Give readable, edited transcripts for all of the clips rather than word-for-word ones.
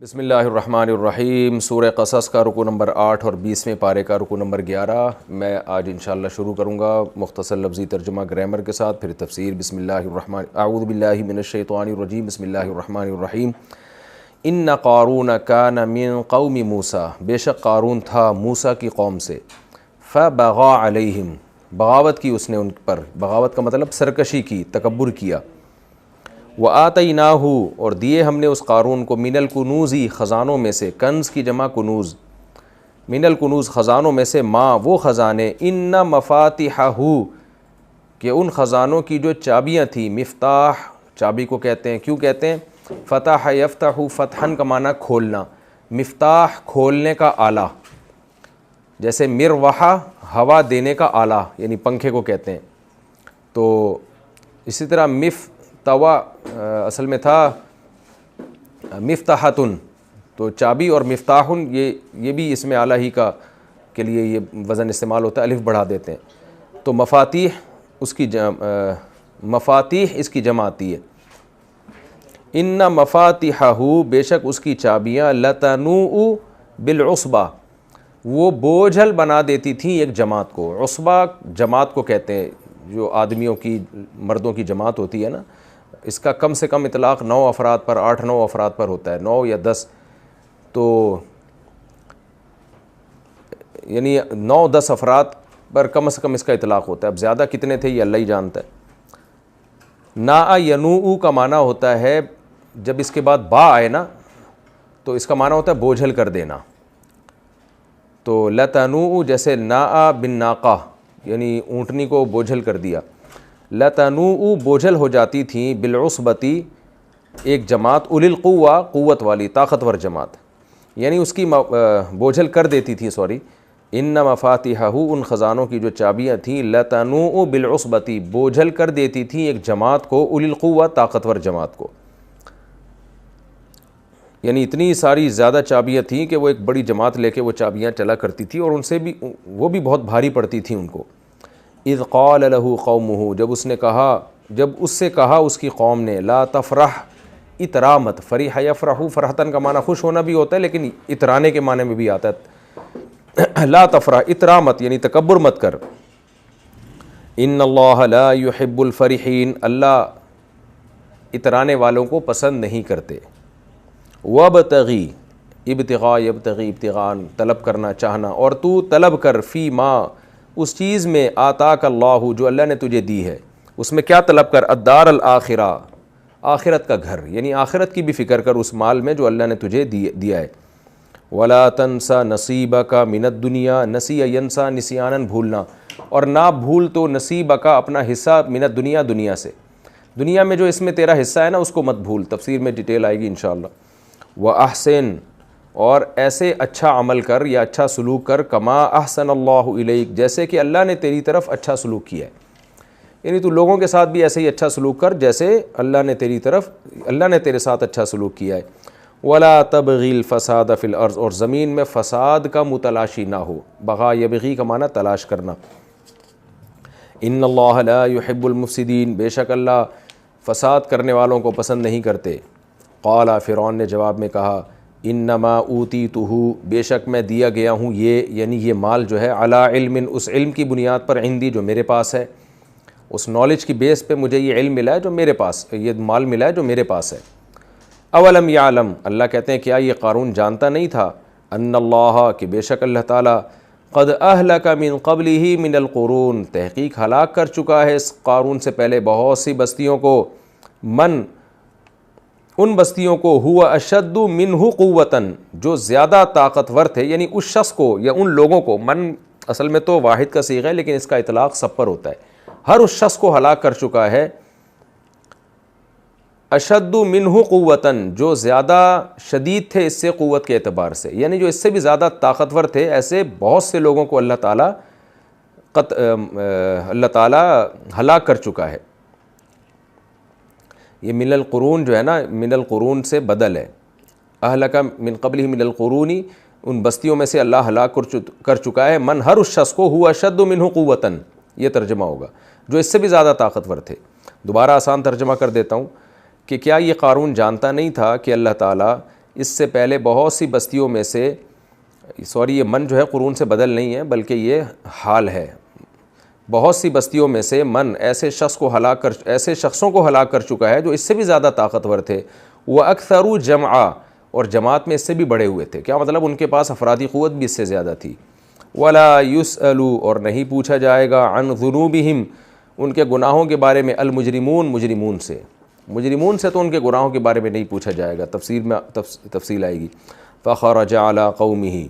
بسم اللہ الرحمن الرحیم۔ سورہ قصص کا رکوع نمبر 8 اور 20ویں پارے کا رکوع نمبر 11 میں آج انشاءاللہ شروع کروں گا مختصر لفظی ترجمہ گرامر کے ساتھ، پھر تفسیر۔ بسم اللہ الرحمن اعوذ باللہ من الشیطان الرجیم، بسم اللہ الرحمن الرحیم۔ ان قارون کان من قوم موسیٰ، بے شک قارون تھا موسیٰ کی قوم سے، فبغى علیہم، بغاوت کی اس نے ان پر، بغاوت کا مطلب سرکشی کی، تکبر کیا۔ وَآتَيْنَاهُ، اور دیے ہم نے اس قارون کو، من الکنوز، خزانوں میں سے، کنز کی جمع کنوز، من الکنوز خزانوں میں سے، ما وہ خزانے، ان مفاتحہ کہ ان خزانوں کی جو چابیاں تھیں، مفتاح چابی کو کہتے ہیں، کیوں کہتے ہیں؟ فتح یفتح، فتحن کا معنی کھولنا، مفتاح کھولنے کا آلہ، جیسے مروحہ ہوا دینے کا آلہ یعنی پنکھے کو کہتے ہیں۔ تو اسی طرح توا اصل میں تھا مفتاحتن، تو چابی اور مفتاحن یہ بھی اس میں اعلیٰ ہی کا کے لیے یہ وزن استعمال ہوتا ہے، الف بڑھا دیتے ہیں۔ تو مفاتیح اس کی جمع آتی ہے۔ ان مفاتحہ، بے شک اس کی چابیاں، لتنوء بالعصبہ، وہ بوجھل بنا دیتی تھیں ایک جماعت کو۔ عصبہ جماعت کو کہتے ہیں، جو آدمیوں کی، مردوں کی جماعت ہوتی ہے نا، اس کا کم سے کم اطلاق 9 افراد پر، 8-9 افراد پر ہوتا ہے، 9 یا 10، تو یعنی 9-10 افراد پر کم از کم اس کا اطلاق ہوتا ہے۔ اب زیادہ کتنے تھے یہ اللہ ہی جانتا ہے۔ نا ینوء کا معنی ہوتا ہے، جب اس کے بعد با آئے نا تو اس کا معنی ہوتا ہے بوجھل کر دینا۔ تو لتنوء جیسے نا بالناقہ، یعنی اونٹنی کو بوجھل کر دیا۔ لتنوء بوجھل ہو جاتی تھیں، بالعصبتی ایک جماعت، اولی القوہ قوت والی، طاقتور جماعت، یعنی اس کی بوجھل کر دیتی تھی، ان مفاتحہ ان خزانوں کی جو چابیاں تھیں، لتنوء بالعصبتی بوجھل کر دیتی تھیں ایک جماعت کو، اولی القوہ طاقتور جماعت کو، یعنی اتنی ساری زیادہ چابیاں تھیں کہ وہ ایک بڑی جماعت لے کے وہ چابیاں چلا کرتی تھی، اور ان سے بھی وہ بھی بہت بھاری پڑتی تھیں ان کو۔ اذ قال له قومه، جب اس سے کہا اس کی قوم نے، لا تفرح، اترا مت، فریح یفرح، فرحتن کا معنی خوش ہونا بھی ہوتا ہے لیکن اترانے کے معنی میں بھی آتا ہے۔ لا تفرح، اترا مت یعنی تکبر مت کر۔ ان اللہ لا يحب الفرحین، اللہ اترانے والوں کو پسند نہیں کرتے۔ وابتغی، ابتغاء یبتغی، ابتغان طلب کرنا، چاہنا، اور تو طلب کر، فی ما اس چیز میں، آتاک اللہ جو اللہ نے تجھے دی ہے، اس میں کیا طلب کر؟ الدار الآخرہ، آخرت کا گھر، یعنی آخرت کی بھی فکر کر اس مال میں جو اللہ نے تجھے دیا ہے۔ ولا تنسى نصیبک من الدنیا، نسی ینسیٰ نسیاناً بھولنا، اور نہ بھول تو نصیبک اپنا حصہ، من الدنیا دنیا سے، دنیا میں جو اس میں تیرا حصہ ہے نا اس کو مت بھول، تفسیر میں ڈیٹیل آئے گی انشاءاللہ۔ وَأَحْسِن، اور ایسے اچھا عمل کر یا اچھا سلوک کر، کما احسن اللہ الیک، جیسے کہ اللہ نے تیری طرف اچھا سلوک کیا ہے، یعنی تو لوگوں کے ساتھ بھی ایسے ہی اچھا سلوک کر جیسے اللہ نے تیرے ساتھ اچھا سلوک کیا ہے۔ ولا تبغی الفساد فی الارض، اور زمین میں فساد کا متلاشی نہ ہو، بغا یبغی کا معنی تلاش کرنا۔ ان اللہ لا يحب المفسدین، بے شک اللہ فساد کرنے والوں کو پسند نہیں کرتے۔ قال، فرعون نے جواب میں کہا، انما اوتیتہ، بے شک میں دیا گیا ہوں یہ، یعنی یہ مال جو ہے، علی علم، اس علم کی بنیاد پر، عندی جو میرے پاس ہے، اس نالج کی بیس پہ مجھے یہ علم ملا ہے جو میرے پاس، یہ مال ملا ہے جو میرے پاس ہے۔ اولم یعلم، اللہ کہتے ہیں کیا یہ قارون جانتا نہیں تھا، ان اللہ، کہ بے شک اللہ تعالیٰ، قد اہلک من قبلہ من القرون، تحقیق ہلاک کر چکا ہے اس قارون سے پہلے بہت سی بستیوں کو، ان بستیوں کو، ہوا اشد منہ قوتاً، جو زیادہ طاقتور تھے، یعنی اس شخص کو یا ان لوگوں کو، من اصل میں تو واحد کا صیغہ ہے لیکن اس کا اطلاق سب پر ہوتا ہے، ہر اس شخص کو ہلاک کر چکا ہے، اشد منہ قوتاً، جو زیادہ شدید تھے اس سے قوت کے اعتبار سے، یعنی جو اس سے بھی زیادہ طاقتور تھے، ایسے بہت سے لوگوں کو اللہ تعالیٰ ہلاک کر چکا ہے۔ یہ من القرون جو ہے نا، من القرون سے بدل ہے، اہلک من قبلہ من القرون، ان بستیوں میں سے اللہ ہلاک کر چکا ہے، من ہر اس شخص کو، ہوا اشد منہ قوتاً، یہ ترجمہ ہوگا، جو اس سے بھی زیادہ طاقتور تھے۔ دوبارہ آسان ترجمہ کر دیتا ہوں کہ کیا یہ قارون جانتا نہیں تھا کہ اللہ تعالیٰ اس سے پہلے بہت سی بستیوں میں سے، یہ من جو ہے قرون سے بدل نہیں ہے بلکہ یہ حال ہے، بہت سی بستیوں میں سے من ایسے شخصوں کو ہلاک کر چکا ہے جو اس سے بھی زیادہ طاقتور تھے، وَأَكْثَرُ جَمْعًا، اور جماعت میں اس سے بھی بڑے ہوئے تھے، کیا مطلب ان کے پاس افرادی قوت بھی اس سے زیادہ تھی، وَلَا يُسْأَلُ، اور نہیں پوچھا جائے گا، عن ذنوبہم، ان کے گناہوں کے بارے میں، مجرمون سے تو ان کے گناہوں کے بارے میں نہیں پوچھا جائے گا، تفسیر میں تفصیل آئے گی۔ فخرج علی قومہ،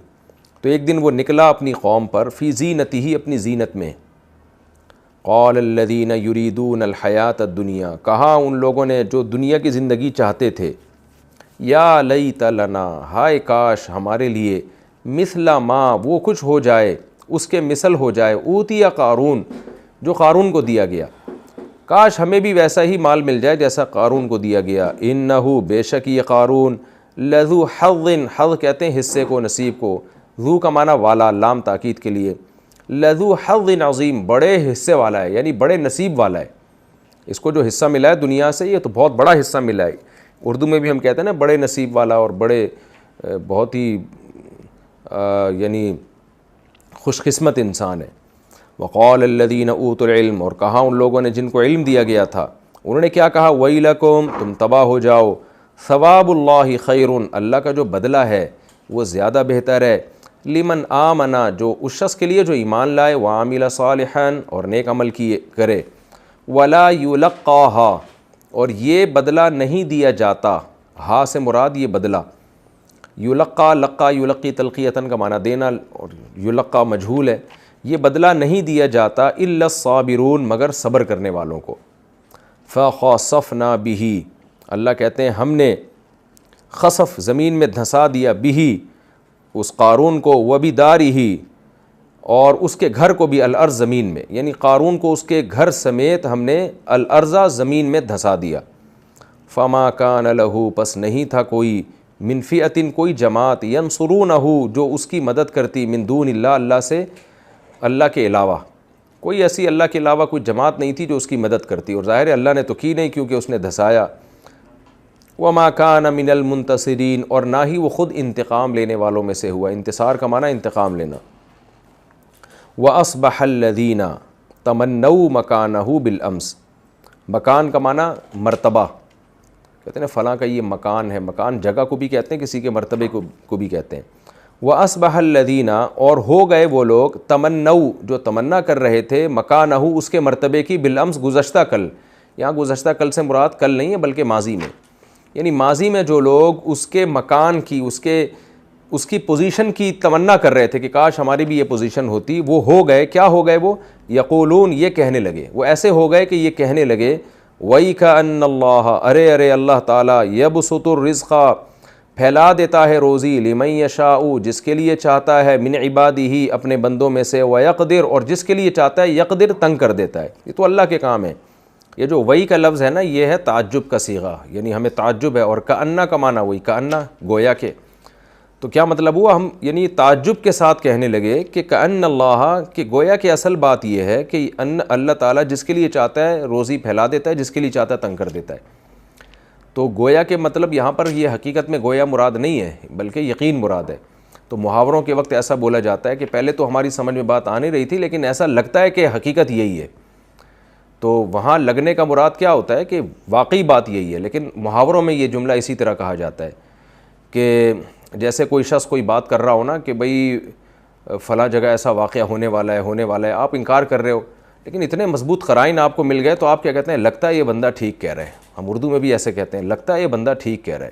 تو ایک دن وہ نکلا اپنی قوم پر، فی زینتہ، اپنی زینت میں، قال الذین یریدون الحیاۃ الدنیا، کہا ان لوگوں نے جو دنیا کی زندگی چاہتے تھے، یا لیت لنا، ہائے کاش ہمارے لیے، مثل ما، وہ کچھ ہو جائے، اس کے مثل ہو جائے، اوتی قارون، جو قارون کو دیا گیا، کاش ہمیں بھی ویسا ہی مال مل جائے جیسا قارون کو دیا گیا، انہ، بے شک یہ قارون، لذو حظ، حظ کہتے ہیں حصے کو، نصیب کو، ذو کا معنی والا، لام تاکید کے لیے، لذو حظ عظیم، بڑے حصے والا ہے، یعنی بڑے نصیب والا ہے، اس کو جو حصہ ملا ہے دنیا سے یہ تو بہت بڑا حصہ ملا ہے، اردو میں بھی ہم کہتے ہیں نا بڑے نصیب والا، اور بڑے بہت ہی یعنی خوش قسمت انسان ہے۔ وقال الذین اوتوا العلم، اور کہا ان لوگوں نے جن کو علم دیا گیا تھا، انہوں نے کیا کہا، ویلکم، تم تباہ ہو جاؤ، ثواب اللہ خیر، اللہ کا جو بدلہ ہے وہ زیادہ بہتر ہے، لمن آمنا، جو اس شخص کے لیے جو ایمان لائے، وعمل صالحا، اور نیک عمل کیے کرے، ولا یلقاہا، اور یہ بدلہ نہیں دیا جاتا، ہا سے مراد یہ بدلہ، یلقا، لقا یلقی تلقیتاً کا معنی دینا، اور یلقا مجہول ہے، یہ بدلہ نہیں دیا جاتا، الا الصابرون، مگر صبر کرنے والوں کو۔ فخسفنا بہ، اللہ کہتے ہیں ہم نے خسف، زمین میں دھنسا دیا، بہ، اس قارون کو، وبدارہ، اور اس کے گھر کو بھی، الارض، زمین میں، یعنی قارون کو اس کے گھر سمیت ہم نے الارض، زمین میں دھنسا دیا۔ فما کان لہ، پس نہیں تھا کوئی، من فئۃ، کوئی جماعت، ینصرونہ، جو اس کی مدد کرتی، من دون اللہ، اللہ سے، اللہ کے علاوہ، کوئی ایسی اللہ کے علاوہ کوئی جماعت نہیں تھی جو اس کی مدد کرتی، اور ظاہر ہے اللہ نے تو کی نہیں کیونکہ اس نے دھسایا۔ وما کان من المنتصرین، اور نہ ہی وہ خود انتقام لینے والوں میں سے ہوا، انتصار کا معنی انتقام لینا۔ وَأَصْبَحَ الَّذِينَ تَمَنَّوْا مَكَانَهُ بِالْأَمْسِ، مکان کا معنی مرتبہ، کہتے ہیں فلاں کا یہ مکان ہے، مکان جگہ کو بھی کہتے ہیں، کسی کے مرتبے کو بھی کہتے ہیں۔ وَأَصْبَحَ الَّذِينَ، اور ہو گئے وہ لوگ، تمنّوا، جو تمنا کر رہے تھے، مکانہ، اس کے مرتبے کی، بالامس، گزشتہ کل، یہاں گزشتہ کل سے مراد کل نہیں ہے بلکہ ماضی میں، یعنی ماضی میں جو لوگ اس کے مکان کی، اس کی پوزیشن کی تمنا کر رہے تھے کہ کاش ہماری بھی یہ پوزیشن ہوتی، وہ ہو گئے، کیا ہو گئے وہ، یقولون، یہ کہنے لگے، وہ ایسے ہو گئے کہ یہ کہنے لگے، وَيْكَأَنَّ اللَّهَ، ارے اللہ تعالیٰ، يَبْسُطُ الرِّزْقَ، پھیلا دیتا ہے روزی، لمن یشاء، جس کے لیے چاہتا ہے، من عبادہ، اپنے بندوں میں سے، ویقدر، اور جس کے لیے چاہتا ہے، یقدر، تنگ کر دیتا ہے، یہ تو اللہ کے کام ہے۔ یہ جو وہی کا لفظ ہے نا، یہ ہے تعجب کا صیغہ، یعنی ہمیں تعجب ہے، اور کأنہ کا معنی وہی، کأنہ، گویا کہ، تو کیا مطلب ہوا، ہم یعنی تعجب کے ساتھ کہنے لگے کہ کأن اللہ، کہ گویا کہ اصل بات یہ ہے کہ اللہ تعالیٰ جس کے لیے چاہتا ہے روزی پھیلا دیتا ہے، جس کے لیے چاہتا ہے تنگ کر دیتا ہے۔ تو گویا کے مطلب یہاں پر یہ حقیقت میں گویا مراد نہیں ہے بلکہ یقین مراد ہے۔ تو محاوروں کے وقت ایسا بولا جاتا ہے کہ پہلے تو ہماری سمجھ میں بات آ نہیں رہی تھی لیکن ایسا لگتا ہے کہ حقیقت یہی ہے، تو وہاں لگنے کا مراد کیا ہوتا ہے کہ واقعی بات یہی ہے، لیکن محاوروں میں یہ جملہ اسی طرح کہا جاتا ہے کہ جیسے کوئی شخص کوئی بات کر رہا ہو نا کہ بھئی فلاں جگہ ایسا واقعہ ہونے والا ہے، آپ انکار کر رہے ہو، لیکن اتنے مضبوط قرائن آپ کو مل گئے تو آپ کیا کہتے ہیں، لگتا ہے یہ بندہ ٹھیک کہہ رہا ہے، ہم اردو میں بھی ایسے کہتے ہیں، لگتا ہے یہ بندہ ٹھیک کہہ رہا ہے۔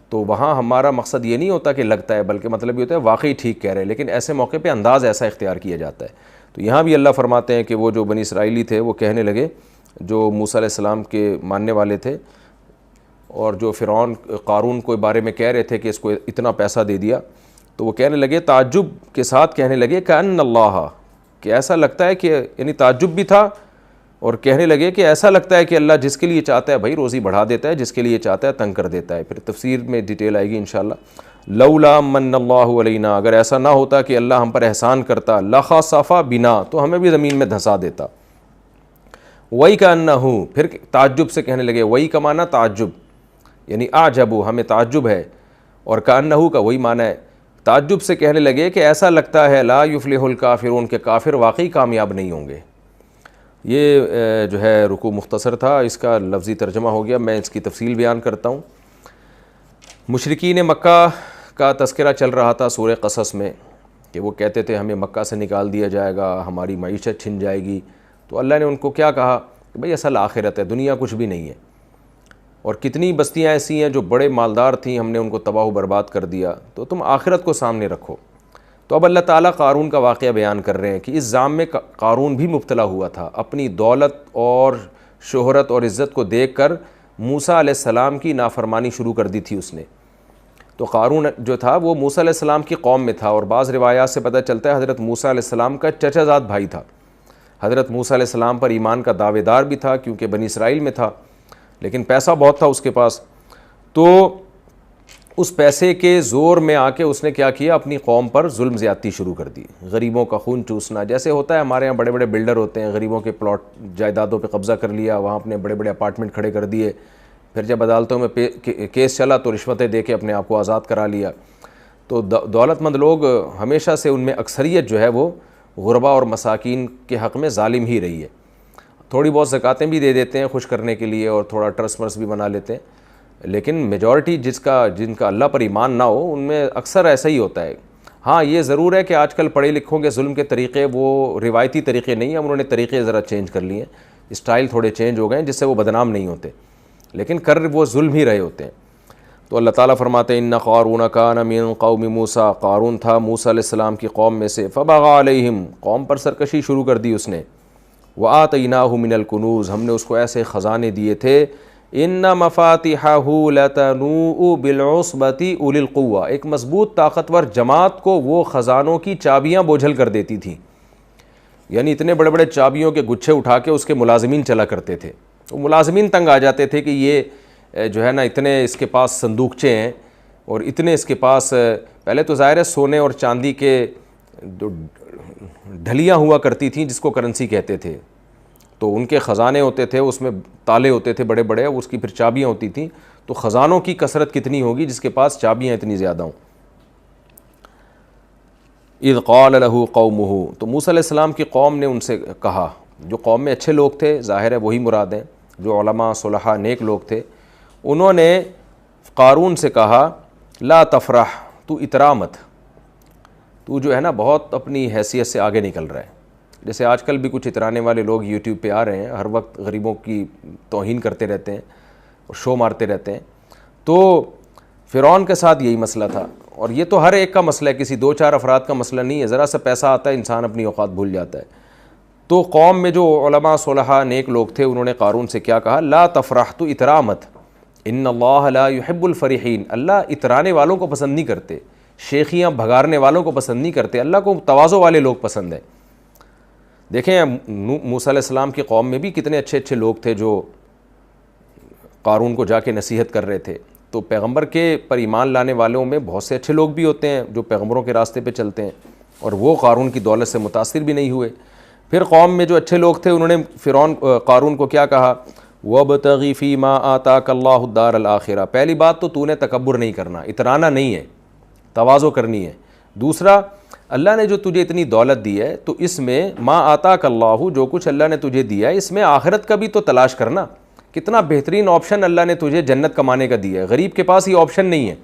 تو وہاں ہمارا مقصد یہ نہیں ہوتا کہ لگتا ہے، بلکہ مطلب یہ ہوتا ہے واقعی ٹھیک کہہ رہے ہیں، لیکن ایسے موقع پہ انداز ایسا اختیار کیا جاتا ہے۔ تو یہاں بھی اللہ فرماتے ہیں کہ وہ جو بنی اسرائیلی تھے وہ کہنے لگے، جو موسیٰ علیہ السلام کے ماننے والے تھے، اور جو فرعون قارون کے بارے میں کہہ رہے تھے کہ اس کو اتنا پیسہ دے دیا، تو وہ کہنے لگے، تعجب کے ساتھ کہنے لگے، کأن اللہ، کہ ایسا لگتا ہے کہ، یعنی تعجب بھی تھا اور کہنے لگے کہ ایسا لگتا ہے کہ اللہ جس کے لیے چاہتا ہے بھائی روزی بڑھا دیتا ہے، جس کے لیے چاہتا ہے تنگ کر دیتا ہے۔ پھر تفسیر میں ڈیٹیل آئے گی انشاءاللہ۔ لولا من اللہ علینا، اگر ایسا نہ ہوتا کہ اللہ ہم پر احسان کرتا، لخسف بنا، تو ہمیں بھی زمین میں دھنسا دیتا۔ وہی کا انہو، پھر تعجب سے کہنے لگے، وہی کا معنی تعجب، یعنی اعجبو ہمیں تعجب ہے، اور کا انہو کا وہی معنی ہے، تعجب سے کہنے لگے کہ ایسا لگتا ہے لا یفلح الکافرون کہ کافر واقعی کامیاب نہیں ہوں گے۔ یہ جو ہے رکوع مختصر تھا، اس کا لفظی ترجمہ ہو گیا، میں اس کی تفصیل بیان کرتا ہوں۔ مشرکین مکہ کا تذکرہ چل رہا تھا سورہ قصص میں کہ وہ کہتے تھے ہمیں مکہ سے نکال دیا جائے گا، ہماری معیشت چھن جائے گی، تو اللہ نے ان کو کیا کہا کہ بھئی اصل آخرت ہے، دنیا کچھ بھی نہیں ہے، اور کتنی بستیاں ایسی ہیں جو بڑے مالدار تھیں، ہم نے ان کو تباہ و برباد کر دیا، تو تم آخرت کو سامنے رکھو۔ تو اب اللہ تعالیٰ قارون کا واقعہ بیان کر رہے ہیں کہ اس ظام میں قارون بھی مبتلا ہوا تھا، اپنی دولت اور شہرت اور عزت کو دیکھ کر موسیٰ علیہ السلام کی نافرمانی شروع کر دی تھی اس نے۔ تو قارون جو تھا وہ موسیٰ علیہ السلام کی قوم میں تھا، اور بعض روایات سے پتہ چلتا ہے حضرت موسیٰ علیہ السلام کا چچا زاد بھائی تھا، حضرت موسیٰ علیہ السلام پر ایمان کا دعوے دار بھی تھا کیونکہ بنی اسرائیل میں تھا، لیکن پیسہ بہت تھا اس کے پاس، تو اس پیسے کے زور میں آ کے اس نے کیا کیا، اپنی قوم پر ظلم زیادتی شروع کر دی، غریبوں کا خون چوسنا، جیسے ہوتا ہے ہمارے یہاں بڑے بڑے بلڈر ہوتے ہیں، غریبوں کے پلاٹ جائیدادوں پہ قبضہ کر لیا، وہاں اپنے بڑے بڑے اپارٹمنٹ کھڑے کر دیے، پھر جب عدالتوں میں کیس چلا تو رشوتیں دے کے اپنے آپ کو آزاد کرا لیا۔ تو دولت مند لوگ ہمیشہ سے ان میں اکثریت جو ہے وہ غربا اور مساکین کے حق میں ظالم ہی رہی ہے، تھوڑی بہت زکاتیں بھی دے دیتے ہیں خوش کرنے کے لیے اور تھوڑا ٹرس مرس بھی بنا لیتے ہیں، لیکن میجورٹی جن کا اللہ پر ایمان نہ ہو ان میں اکثر ایسا ہی ہوتا ہے۔ ہاں یہ ضرور ہے کہ آج کل پڑھے لکھوں کے ظلم کے طریقے وہ روایتی طریقے نہیں ہیں، انہوں نے طریقے ذرا چینج کر لیے ہیں، اسٹائل تھوڑے چینج ہو گئے ہیں جس سے وہ بدنام نہیں ہوتے، لیکن کر وہ ظلم ہی رہے ہوتے ہیں۔ تو اللہ تعالیٰ فرماتے ہیں ان قارون کان من قوم موسیٰ، قارون تھا موسیٰ علیہ السلام کی قوم میں سے، فبغى علیہم، قوم پر سرکشی شروع کر دی اس نے، وآتیناہ من الکنوز، ہم نے اس کو ایسے خزانے دیے تھے، ان مفاتحہ لتنوء بالعصبۃ اولی القوہ، ایک مضبوط طاقتور جماعت کو وہ خزانوں کی چابیاں بوجھل کر دیتی تھیں، یعنی اتنے بڑے بڑے چابیوں کے گچھے اٹھا کے اس کے ملازمین چلا کرتے تھے، تو ملازمین تنگ آ جاتے تھے کہ یہ جو ہے نا اتنے اس کے پاس صندوقچے ہیں اور اتنے اس کے پاس، پہلے تو ظاہر ہے سونے اور چاندی کے ڈھلیاں ہوا کرتی تھیں جس کو کرنسی کہتے تھے، تو ان کے خزانے ہوتے تھے، اس میں تالے ہوتے تھے بڑے بڑے، اس کی پھر چابیاں ہوتی تھیں، تو خزانوں کی کثرت کتنی ہوگی جس کے پاس چابیاں اتنی زیادہ ہوں۔ اذ قال له قومه، تو موسیٰ علیہ السلام کی قوم نے ان سے کہا، جو قوم میں اچھے لوگ تھے ظاہر ہے وہی مراد ہیں، جو علماء صلحاء نیک لوگ تھے، انہوں نے قارون سے کہا لا تفرح، تو اترا مت، تو جو ہے نا بہت اپنی حیثیت سے آگے نکل رہا ہے، جیسے آج کل بھی کچھ اترانے والے لوگ یوٹیوب پہ آ رہے ہیں، ہر وقت غریبوں کی توہین کرتے رہتے ہیں اور شو مارتے رہتے ہیں، تو فرعون کے ساتھ یہی مسئلہ تھا، اور یہ تو ہر ایک کا مسئلہ ہے، کسی دو چار افراد کا مسئلہ نہیں ہے، ذرا سا پیسہ آتا ہے انسان اپنی اوقات بھول جاتا ہے۔ تو قوم میں جو علماء صلحاء نیک لوگ تھے انہوں نے قارون سے کیا کہا، لا تفرح، تو اترا مت، ان اللہ لا يحب الفرحین، اللہ اترانے والوں کو پسند نہیں کرتے، شیخیاں بھگارنے والوں کو پسند نہیں کرتے، اللہ کو تواضع والے لوگ پسند ہیں۔ دیکھیں موسیٰ علیہ السلام کی قوم میں بھی کتنے اچھے اچھے لوگ تھے جو قارون کو جا کے نصیحت کر رہے تھے، تو پیغمبر کے پر ایمان لانے والوں میں بہت سے اچھے لوگ بھی ہوتے ہیں جو پیغمبروں کے راستے پہ چلتے ہیں، اور وہ قارون کی دولت سے متاثر بھی نہیں ہوئے۔ پھر قوم میں جو اچھے لوگ تھے انہوں نے قارون کو کیا کہا، وَابْتَغِ فِي مَا آتَاكَ اللَّهُ الدَّارَ الْآخِرَةَ، پہلی بات تو نے تکبر نہیں کرنا، اترانا نہیں ہے، تواضع کرنی ہے۔ دوسرا، اللہ نے جو تجھے اتنی دولت دی ہے تو اس میں ما آتاک اللہ، جو کچھ اللہ نے تجھے دیا ہے اس میں آخرت کا بھی تو تلاش کرنا، کتنا بہترین آپشن اللہ نے تجھے جنت کمانے کا دیا ہے، غریب کے پاس یہ آپشن نہیں ہے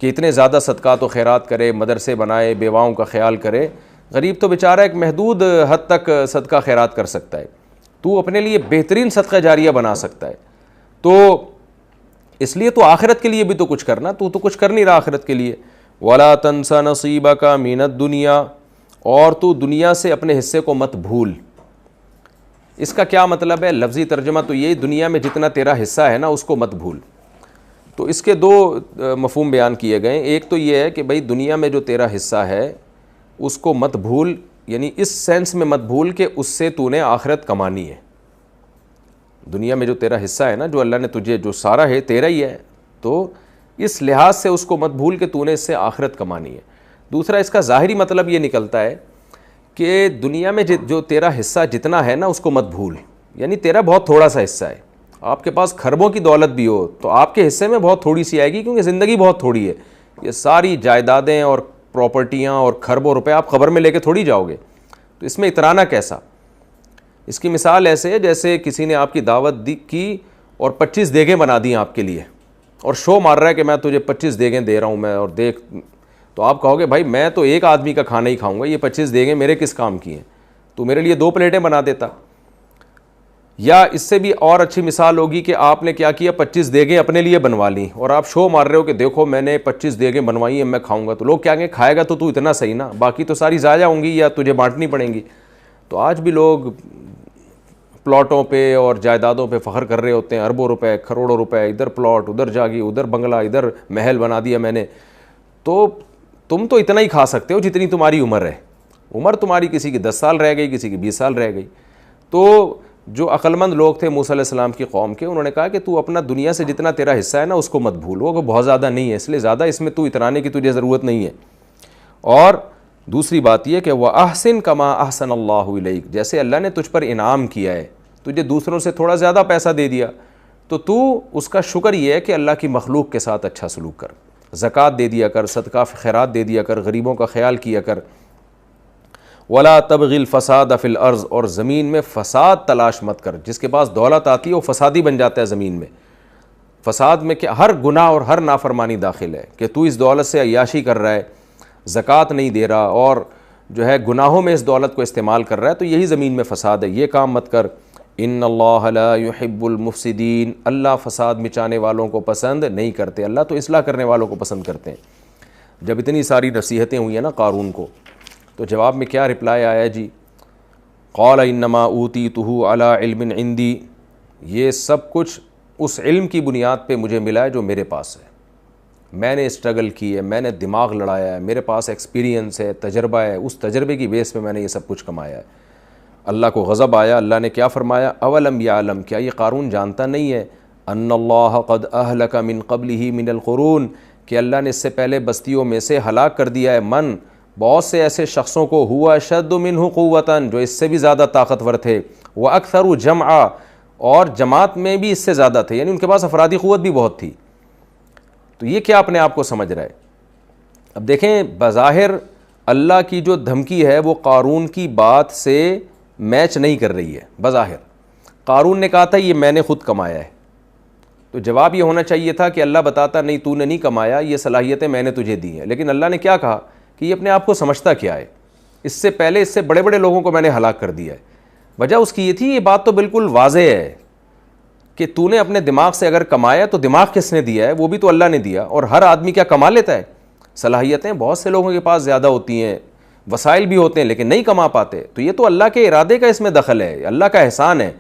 کہ اتنے زیادہ صدقات و خیرات کرے، مدرسے بنائے، بیواؤں کا خیال کرے، غریب تو بیچارہ ایک محدود حد تک صدقہ خیرات کر سکتا ہے، تو اپنے لیے بہترین صدقہ جاریہ بنا سکتا ہے، تو اس لیے تو آخرت کے لیے بھی تو کچھ کرنا، تو کچھ کر نہیں رہا آخرت کے لیے۔ وَلَا تَنْسَ نَصِيبَكَ مِنَ الدُّنْيَا، اور تو دنیا سے اپنے حصے کو مت بھول۔ اس کا کیا مطلب ہے؟ لفظی ترجمہ تو یہ، دنیا میں جتنا تیرا حصہ ہے نا اس کو مت بھول۔ تو اس کے دو مفہوم بیان کیے گئے، ایک تو یہ ہے کہ بھئی دنیا میں جو تیرا حصہ ہے اس کو مت بھول، یعنی اس سینس میں مت بھول کہ اس سے تو نے آخرت کمانی ہے۔ دنیا میں جو تیرا حصہ ہے نا، جو اللہ نے تجھے، جو سارا ہے تیرا ہی ہے، تو اس لحاظ سے اس کو مت بھول کہ تو نے اس سے آخرت کمانی ہے۔ دوسرا، اس کا ظاہری مطلب یہ نکلتا ہے کہ دنیا میں جو تیرا حصہ جتنا ہے نا اس کو مت بھول، یعنی تیرا بہت تھوڑا سا حصہ ہے. آپ کے پاس کھربوں کی دولت بھی ہو تو آپ کے حصے میں بہت تھوڑی سی آئے گی, کیونکہ زندگی بہت تھوڑی ہے. یہ ساری جائیدادیں اور پراپرٹیاں اور کھربوں روپے آپ قبر میں لے کے تھوڑی جاؤ گے, تو اس میں اترانا کیسا؟ اس کی مثال ایسے ہے جیسے کسی نے آپ کی دعوت کی اور 25 دیگیں بنا دی آپ کے لیے, اور شو مار رہا ہے کہ میں تجھے 25 دیگیں دے رہا ہوں میں, اور دیکھ, تو آپ کہو گے بھائی میں تو ایک آدمی کا کھانا ہی کھاؤں گا, یہ 25 دیگیں میرے کس کام کی ہیں, تو میرے لیے 2 پلیٹیں بنا دیتا. یا اس سے بھی اور اچھی مثال ہوگی کہ آپ نے کیا کیا, 25 دیگیں اپنے لیے بنوا لیں اور آپ شو مار رہے ہو کہ دیکھو میں نے 25 دیگیں بنوائی ہیں, میں کھاؤں گا. تو لوگ کیا کہیں, کھائے گا تو اتنا صحیح نا, باقی تو ساری ضائع ہوں گی یا تجھے بانٹنی پڑیں گی. تو آج بھی لوگ پلاٹوں پہ اور جائیدادوں پہ فخر کر رہے ہوتے ہیں, اربوں روپے, کروڑوں روپے, ادھر پلاٹ, ادھر جاگی, ادھر بنگلہ, ادھر محل بنا دیا میں نے. تو تم تو اتنا ہی کھا سکتے ہو جتنی تمہاری عمر ہے. عمر تمہاری کسی کی 10 سال رہ گئی, کسی کی 20 سال رہ گئی. تو جو عقلمند لوگ تھے موسیٰ علیہ السلام کی قوم کے, انہوں نے کہا کہ تو اپنا دنیا سے جتنا تیرا حصہ ہے نا اس کو مت بھول, وہ بہت زیادہ نہیں ہے, اس لیے زیادہ اس میں تو اترانے کی تجھے ضرورت نہیں ہے. اور دوسری بات یہ کہ وَأَحْسِن كَمَا أَحْسَنَ اللَّهُ إِلَيْكَ, جیسے اللہ نے تجھ پر انعام کیا ہے, تجھے دوسروں سے تھوڑا زیادہ پیسہ دے دیا, تو اس کا شکر یہ ہے کہ اللہ کی مخلوق کے ساتھ اچھا سلوک کر, زکوٰۃ دے دیا کر, صدقہ خیرات دے دیا کر, غریبوں کا خیال کیا کر. وَلَا تَبْغِ الْفَسَادَ فِي الْأَرْضِ, اور زمین میں فساد تلاش مت کر. جس کے پاس دولت آتی ہے وہ فسادی بن جاتا ہے زمین میں. فساد میں کیا, ہر گناہ اور ہر نافرمانی داخل ہے کہ تو اس دولت سے عیاشی کر رہا ہے, زکوٰۃ نہیں دے رہا, اور جو ہے گناہوں میں اس دولت کو استعمال کر رہا ہے, تو یہی زمین میں فساد ہے, یہ کام مت کر. ان اللہ لا يحب المفسدین, اللہ فساد مچانے والوں کو پسند نہیں کرتے, اللہ تو اصلاح کرنے والوں کو پسند کرتے ہیں. جب اتنی ساری نصیحتیں ہوئی ہیں نا قارون کو, تو جواب میں کیا رپلائی آیا جی, قال انما اوتیتہ علی علم عندی, یہ سب کچھ اس علم کی بنیاد پہ مجھے ملا ہے جو میرے پاس ہے. میں نے اسٹرگل کی ہے, میں نے دماغ لڑایا ہے, میرے پاس ایکسپیرینس ہے, تجربہ ہے, اس تجربے کی بیس پہ میں نے یہ سب کچھ کمایا ہے. اللہ کو غضب آیا, اللہ نے کیا فرمایا, اولم یعلم, کیا یہ قارون جانتا نہیں ہے, ان اللہ قد اہلک من قبلہ من القرون, کہ اللہ نے اس سے پہلے بستیوں میں سے ہلاک کر دیا ہے, من بہت سے ایسے شخصوں کو, ہوا اشد منہ قوتاً, جو اس سے بھی زیادہ طاقتور تھے, واکثر جمعا, اور جماعت میں بھی اس سے زیادہ تھے, یعنی ان کے پاس افرادی قوت بھی بہت تھی. تو یہ کیا اپنے آپ کو سمجھ رہا ہے؟ اب دیکھیں, بظاہر اللہ کی جو دھمکی ہے وہ قارون کی بات سے میچ نہیں کر رہی ہے. بظاہر قارون نے کہا تھا یہ میں نے خود کمایا ہے, تو جواب یہ ہونا چاہیے تھا کہ اللہ بتاتا نہیں تو نے نہیں کمایا, یہ صلاحیتیں میں نے تجھے دی ہیں. لیکن اللہ نے کیا کہا کہ یہ اپنے آپ کو سمجھتا کیا ہے, اس سے پہلے اس سے بڑے بڑے لوگوں کو میں نے ہلاک کر دیا ہے. وجہ اس کی یہ تھی, یہ بات تو بالکل واضح ہے کہ تو نے اپنے دماغ سے اگر کمایا تو دماغ کس نے دیا ہے, وہ بھی تو اللہ نے دیا. اور ہر آدمی کیا کما لیتا ہے؟ صلاحیتیں بہت سے لوگوں کے پاس زیادہ ہوتی ہیں, وسائل بھی ہوتے ہیں, لیکن نہیں کما پاتے. تو یہ تو اللہ کے ارادے کا اس میں دخل ہے, اللہ کا احسان ہے.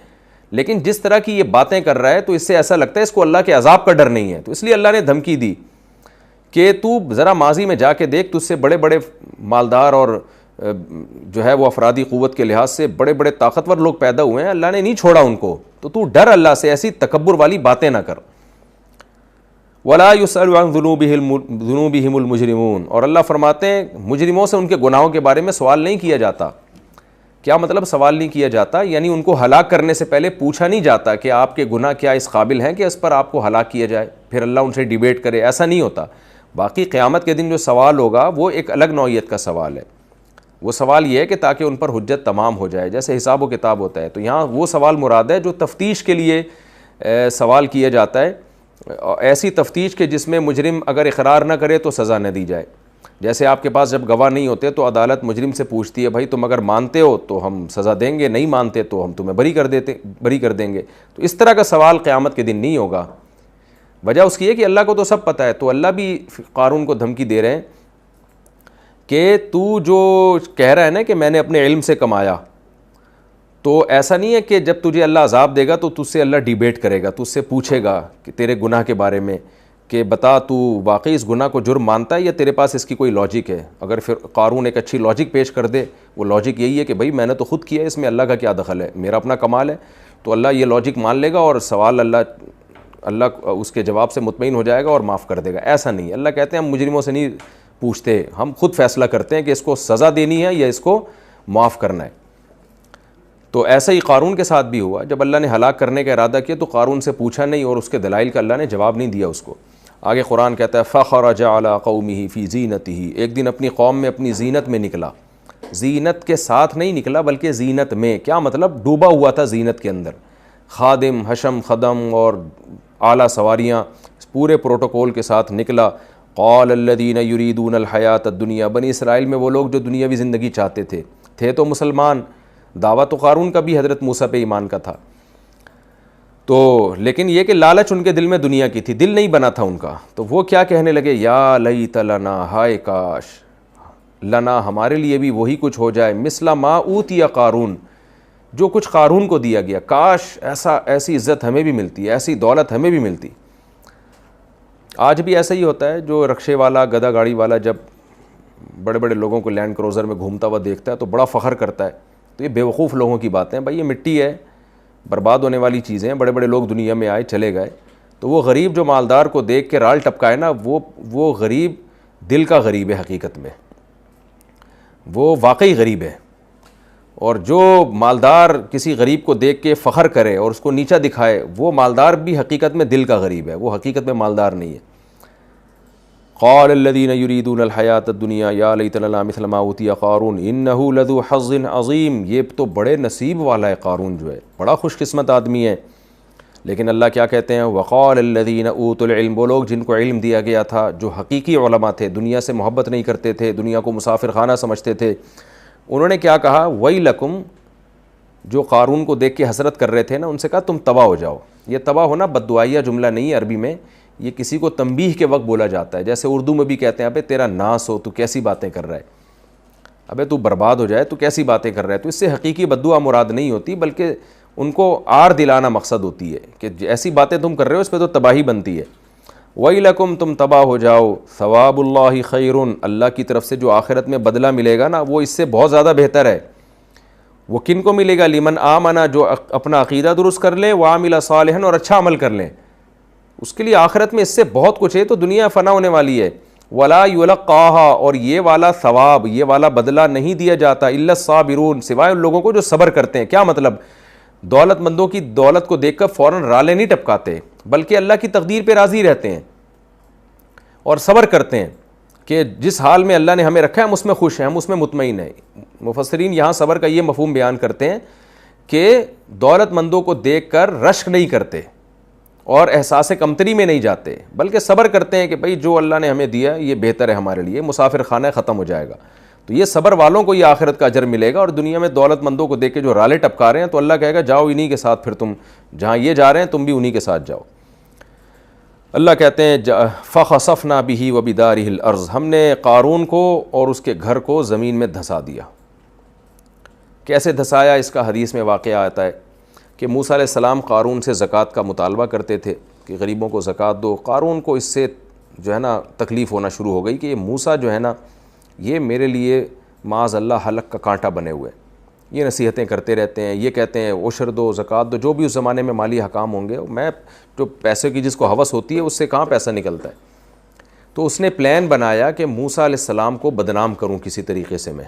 لیکن جس طرح کی یہ باتیں کر رہا ہے تو اس سے ایسا لگتا ہے اس کو اللہ کے عذاب کا ڈر نہیں ہے. تو اس لیے اللہ نے دھمکی دی کہ تو ذرا ماضی میں جا کے دیکھ, تجھ سے بڑے بڑے مالدار اور جو ہے وہ افرادی قوت کے لحاظ سے بڑے بڑے طاقتور لوگ پیدا ہوئے ہیں, اللہ نے نہیں چھوڑا ان کو. تو ڈر اللہ سے, ایسی تکبر والی باتیں نہ کر. وَلَا يُسْأَلُ عَنْ ذُنُوبِهِمُ الْمُجْرِمُونَ, اور اللہ فرماتے ہیں مجرموں سے ان کے گناہوں کے بارے میں سوال نہیں کیا جاتا. کیا مطلب سوال نہیں کیا جاتا؟ یعنی ان کو ہلاک کرنے سے پہلے پوچھا نہیں جاتا کہ آپ کے گناہ کیا اس قابل ہیں کہ اس پر آپ کو ہلاک کیا جائے, پھر اللہ ان سے ڈیبیٹ کرے, ایسا نہیں ہوتا. باقی قیامت کے دن جو سوال ہوگا وہ ایک الگ نوعیت کا سوال ہے. وہ سوال یہ ہے کہ تاکہ ان پر حجت تمام ہو جائے, جیسے حساب و کتاب ہوتا ہے. تو یہاں وہ سوال مراد ہے جو تفتیش کے لیے سوال کیا جاتا ہے, ایسی تفتیش کہ جس میں مجرم اگر اقرار نہ کرے تو سزا نہ دی جائے. جیسے آپ کے پاس جب گواہ نہیں ہوتے تو عدالت مجرم سے پوچھتی ہے بھائی تم اگر مانتے ہو تو ہم سزا دیں گے, نہیں مانتے تو ہم تمہیں بری کر دیں گے. تو اس طرح کا سوال قیامت کے دن نہیں ہوگا. وجہ اس کی ہے کہ اللہ کو تو سب پتہ ہے. تو اللہ بھی قارون کو دھمکی دے رہے ہیں کہ تو جو کہہ رہا ہے نا کہ میں نے اپنے علم سے کمایا, تو ایسا نہیں ہے کہ جب تجھے اللہ عذاب دے گا تو تجھ سے اللہ ڈیبیٹ کرے گا, تجھ سے پوچھے گا کہ تیرے گناہ کے بارے میں کہ بتا تو واقعی اس گناہ کو جرم مانتا ہے یا تیرے پاس اس کی کوئی لاجک ہے. اگر پھر قارون ایک اچھی لاجک پیش کر دے, وہ لاجک یہی ہے کہ بھائی میں نے تو خود کیا ہے, اس میں اللہ کا کیا دخل ہے, میرا اپنا کمال ہے, تو اللہ یہ لاجک مان لے گا اور سوال اللہ اس کے جواب سے مطمئن ہو جائے گا اور معاف کر دے گا. ایسا نہیں ہے. اللہ کہتے ہیں ہم مجرموں سے نہیں پوچھتے, ہم خود فیصلہ کرتے ہیں کہ اس کو سزا دینی ہے یا اس کو معاف کرنا ہے. تو ایسا ہی قارون کے ساتھ بھی ہوا. جب اللہ نے ہلاک کرنے کا ارادہ کیا تو قارون سے پوچھا نہیں اور اس کے دلائل کا اللہ نے جواب نہیں دیا اس کو. آگے قرآن کہتا ہے فخرج علی قومہ فی زینتہ، ایک دن اپنی قوم میں اپنی زینت میں نکلا. زینت کے ساتھ نہیں نکلا بلکہ زینت میں. کیا مطلب؟ ڈوبا ہوا تھا زینت کے اندر. خادم، حشم، خدم اور اعلیٰ سواریاں پورے پروٹوکول کے ساتھ نکلا. قال الذین یریدون الحیاۃ الدنیا، بنی اسرائیل میں وہ لوگ جو دنیاوی زندگی چاہتے تھے تو مسلمان. دعویٰ تو قارون کا بھی حضرت موسیٰ پہ ایمان کا تھا، تو لیکن یہ کہ لالچ ان کے دل میں دنیا کی تھی، دل نہیں بنا تھا ان کا. تو وہ کیا کہنے لگے؟ یا لیت لنا، ہائے کاش، لنا ہمارے لیے بھی وہی کچھ ہو جائے، مثل ما اوتی قارون، جو کچھ قارون کو دیا گیا. کاش ایسی عزت ہمیں بھی ملتی، ایسی دولت ہمیں بھی ملتی. آج بھی ایسا ہی ہوتا ہے. جو رکشے والا، گدھا گاڑی والا جب بڑے بڑے لوگوں کو لینڈ کروزر میں گھومتا ہوا دیکھتا ہے تو بڑا فخر کرتا ہے. تو یہ بیوقوف لوگوں کی باتیں ہیں. بھائی یہ مٹی ہے، برباد ہونے والی چیزیں ہیں. بڑے بڑے لوگ دنیا میں آئے چلے گئے. تو وہ غریب جو مالدار کو دیکھ کے رال ٹپکائے نا، وہ غریب دل کا غریب ہے حقیقت میں، وہ واقعی غریب ہے. اور جو مالدار کسی غریب کو دیکھ کے فخر کرے اور اس کو نیچا دکھائے، وہ مالدار بھی حقیقت میں دل کا غریب ہے، وہ حقیقت میں مالدار نہیں ہے. قال الذين يريدون الحیاۃ الدنیا یا لیت لنا مثل ما اوتی قارون انه لذو حظ عظیم. یہ تو بڑے نصیب والا ہے قارون، جو ہے بڑا خوش قسمت آدمی ہے. لیکن اللہ کیا کہتے ہیں؟ وقال الذين اوتوا العلم، وہ لوگ جن کو علم دیا گیا تھا، جو حقیقی علماء تھے، دنیا سے محبت نہیں کرتے تھے، دنیا کو مسافر خانہ سمجھتے تھے، انہوں نے کیا کہا؟ ویلکم، جو قارون کو دیکھ کے حسرت کر رہے تھے نا، ان سے کہا تم تباہ ہو جاؤ. یہ تباہ ہونا بددعائیہ جملہ نہیں ہے عربی میں، یہ کسی کو تنبیہ کے وقت بولا جاتا ہے. جیسے اردو میں بھی کہتے ہیں ابے تیرا ناس ہو، تو کیسی باتیں کر رہا ہے، ابے تو برباد ہو جائے، تو کیسی باتیں کر رہا ہے. تو اس سے حقیقی بددعا مراد نہیں ہوتی، بلکہ ان کو آر دلانا مقصد ہوتی ہے کہ ایسی باتیں تم کر رہے ہو، اس پہ تو تباہی بنتی ہے. وَيْلَكُمْ، تم تباہ ہو جاؤ. ثواب اللہ خیر، اللہ کی طرف سے جو آخرت میں بدلہ ملے گا نا، وہ اس سے بہت زیادہ بہتر ہے. وہ کن کو ملے گا؟ لمن آمنا، جو اپنا عقیدہ درست کر لیں، وعمل صالحا، اور اچھا عمل کر لیں. اس کے لیے آخرت میں اس سے بہت کچھ ہے. تو دنیا فنا ہونے والی ہے. ولا یلقاها، اور یہ والا ثواب، یہ والا بدلہ نہیں دیا جاتا الا الصابرون، سوائے ان لوگوں کو جو صبر کرتے ہیں. کیا مطلب؟ دولت مندوں کی دولت کو دیکھ کر فوراً رالے نہیں ٹپکاتے، بلکہ اللہ کی تقدیر پہ راضی رہتے ہیں اور صبر کرتے ہیں کہ جس حال میں اللہ نے ہمیں رکھا ہے ہم اس میں خوش ہیں، ہم اس میں مطمئن ہیں. مفسرین یہاں صبر کا یہ مفہوم بیان کرتے ہیں کہ دولت مندوں کو دیکھ کر رشک نہیں کرتے اور احساس کمتری میں نہیں جاتے، بلکہ صبر کرتے ہیں کہ بھئی جو اللہ نے ہمیں دیا یہ بہتر ہے ہمارے لیے، مسافر خانہ ختم ہو جائے گا. تو یہ صبر والوں کو یہ آخرت کا اجر ملے گا. اور دنیا میں دولت مندوں کو دیکھ کے جو رالے ٹپکا رہے ہیں، تو اللہ کہے گا جاؤ انہی کے ساتھ، پھر تم جہاں یہ جا رہے ہیں تم بھی انہی کے ساتھ جاؤ. اللہ کہتے ہیں فَخَسَفْنَا بِهِ وَبِدَارِهِ الْأَرْضِ، ہم نے قارون کو اور اس کے گھر کو زمین میں دھسا دیا. کیسے دھسایا؟ اس کا حدیث میں واقعہ آتا ہے کہ موسیٰ علیہ السلام قارون سے زکوٰۃ کا مطالبہ کرتے تھے کہ غریبوں کو زکوٰۃ دو. قارون کو اس سے جو ہے نا تکلیف ہونا شروع ہو گئی کہ یہ موسیٰ جو ہے نا، یہ میرے لیے معاذ اللہ حلق کا کانٹا بنے ہوئے، یہ نصیحتیں کرتے رہتے ہیں، یہ کہتے ہیں عشر دو، زکوٰۃ دو، جو بھی اس زمانے میں مالی حکام ہوں گے. میں جو پیسے کی جس کو ہوس ہوتی ہے اس سے کہاں پیسہ نکلتا ہے. تو اس نے پلان بنایا کہ موسیٰ علیہ السلام کو بدنام کروں کسی طریقے سے میں،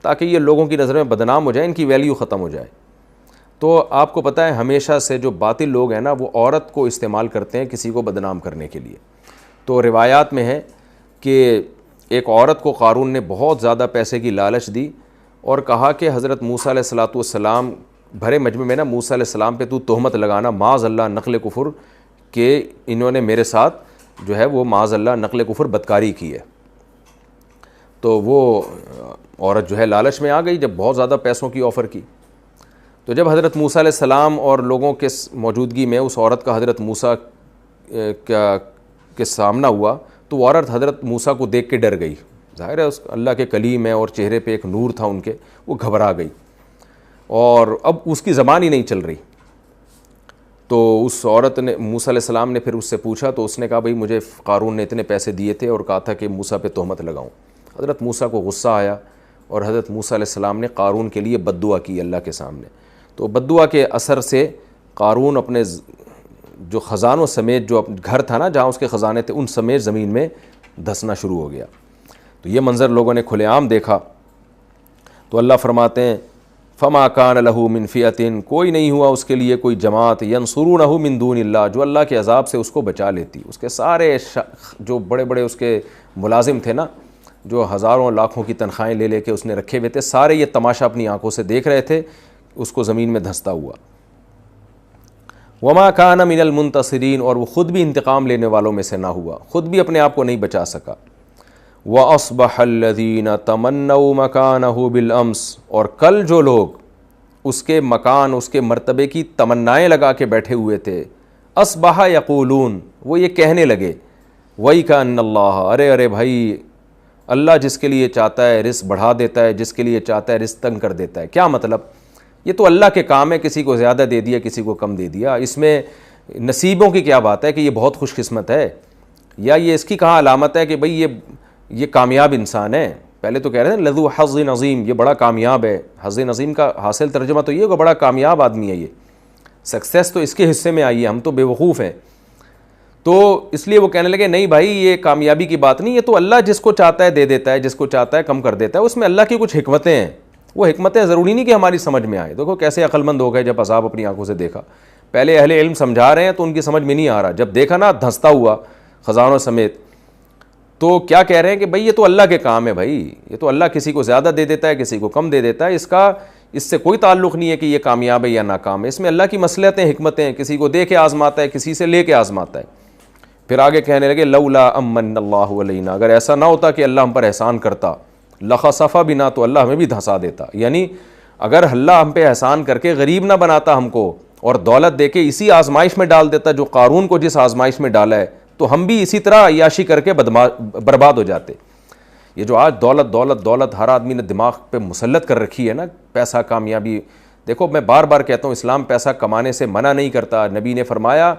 تاکہ یہ لوگوں کی نظر میں بدنام ہو جائے، ان کی ویلیو ختم ہو جائے. تو آپ کو پتہ ہے ہمیشہ سے جو باطل لوگ ہیں نا، وہ عورت کو استعمال کرتے ہیں کسی کو بدنام کرنے کے لیے. تو روایات میں ہے کہ ایک عورت کو قارون نے بہت زیادہ پیسے کی لالچ دی اور کہا کہ حضرت موسیٰ علیہ السلام بھرے مجمع میں نا موسیٰ علیہ السلام پہ تو تہمت لگانا، معاذ اللہ نقل کفر، کہ انہوں نے میرے ساتھ جو ہے وہ معاذ اللہ نقل کفر بدکاری کی ہے. تو وہ عورت جو ہے لالچ میں آ گئی جب بہت زیادہ پیسوں کی آفر کی. تو جب حضرت موسیٰ علیہ السلام اور لوگوں کے موجودگی میں اس عورت کا حضرت موسیٰ کے سامنا ہوا، تو وہ عورت حضرت موسیٰ کو دیکھ کے ڈر گئی. ظاہر ہے اس اللہ کے کلیم ہے اور چہرے پہ ایک نور تھا ان کے، وہ گھبرا گئی اور اب اس کی زبان ہی نہیں چل رہی. تو اس عورت نے، موسیٰ علیہ السلام نے پھر اس سے پوچھا تو اس نے کہا بھئی مجھے قارون نے اتنے پیسے دیے تھے اور کہا تھا کہ موسیٰ پہ تہمت لگاؤں. حضرت موسیٰ کو غصہ آیا اور حضرت موسیٰ علیہ السلام نے قارون کے لیے بد دعا کی اللہ کے سامنے. تو بد دعا کے اثر سے قارون اپنے جو خزانوں سمیت، جو گھر تھا نا جہاں اس کے خزانے تھے، ان سمیت زمین میں دھسنا شروع ہو گیا. تو یہ منظر لوگوں نے کھلے عام دیکھا. تو اللہ فرماتے ہیں فما کان لہ من فئۃ، کوئی نہیں ہوا اس کے لیے کوئی جماعت، ینصرونہ من دون اللہ، جو اللہ کے عذاب سے اس کو بچا لیتی۔ اس کے سارے جو بڑے بڑے اس کے ملازم تھے نا، جو ہزاروں لاکھوں کی تنخواہیں لے لے کے اس نے رکھے ہوئے تھے، سارے یہ تماشا اپنی آنکھوں سے دیکھ رہے تھے اس کو زمین میں دھنستا ہوا۔ وما کان من المنتصرین، اور وہ خود بھی انتقام لینے والوں میں سے نہ ہوا، خود بھی اپنے آپ کو نہیں بچا سکا۔ وَأَصْبَحَ الَّذِينَ تَمَنَّوْا مَكَانَهُ بِالْأَمْسِ، اور کل جو لوگ اس کے مکان، اس کے مرتبے کی تمنائیں لگا کے بیٹھے ہوئے تھے، اصبح یقولون، وہ یہ کہنے لگے، وَيْكَأَنَّ اللَّهَ، ارے ارے بھائی، اللہ جس کے لیے چاہتا ہے رزق بڑھا دیتا ہے، جس کے لیے چاہتا ہے رزق تنگ کر دیتا ہے۔ کیا مطلب؟ یہ تو اللہ کے کام ہے، کسی کو زیادہ دے دیا کسی کو کم دے دیا، اس میں نصیبوں کی کیا بات ہے کہ یہ بہت خوش قسمت ہے، یا یہ اس کی کہاں علامت ہے کہ بھئی یہ کامیاب انسان ہے۔ پہلے تو کہہ رہے ہیں لذو حظ عظیم، یہ بڑا کامیاب ہے۔ حظ عظیم کا حاصل ترجمہ تو یہ کہ بڑا کامیاب آدمی ہے، یہ سکسیس تو اس کے حصے میں آئی ہے، ہم تو بے وقوف ہیں۔ تو اس لیے وہ کہنے لگے نہیں بھائی یہ کامیابی کی بات نہیں، یہ تو اللہ جس کو چاہتا ہے دے دیتا ہے، جس کو چاہتا ہے کم کر دیتا ہے، اس میں اللہ کی کچھ حکمتیں ہیں۔ وہ حکمتیں ضروری نہیں کہ ہماری سمجھ میں آئے۔ دیکھو کیسے عقل مند ہو گئے جب عذاب اپنی آنکھوں سے دیکھا۔ پہلے اہل علم سمجھا رہے ہیں تو ان کی سمجھ میں نہیں آ رہا، جب دیکھا نا دھنستا ہوا خزانوں سمیت، تو کیا کہہ رہے ہیں کہ بھئی یہ تو اللہ کے کام ہے، بھائی یہ تو اللہ کسی کو زیادہ دے دیتا ہے کسی کو کم دے دیتا ہے، اس سے کوئی تعلق نہیں ہے کہ یہ کامیاب ہے یا ناکام ہے، اس میں اللہ کی مصلحتیں حکمتیں ہیں، کسی کو دے کے آزماتا ہے کسی سے لے کے آزماتا ہے۔ پھر آگے کہنے لگے لولا امن اللہ علینا، اگر ایسا نہ ہوتا کہ اللہ ہم پر احسان کرتا، لخسف بنا، تو اللہ ہمیں بھی دھنسا دیتا، یعنی اگر اللہ ہم پہ احسان کر کے غریب نہ بناتا ہم کو اور دولت دے کے اسی آزمائش میں ڈال دیتا جو قارون کو جس آزمائش میں ڈالا ہے، تو ہم بھی اسی طرح عیاشی کر کے برباد ہو جاتے۔ یہ جو آج دولت دولت دولت ہر آدمی نے دماغ پہ مسلط کر رکھی ہے نا، پیسہ کامیابی، دیکھو میں بار بار کہتا ہوں اسلام پیسہ کمانے سے منع نہیں کرتا۔ نبی نے فرمایا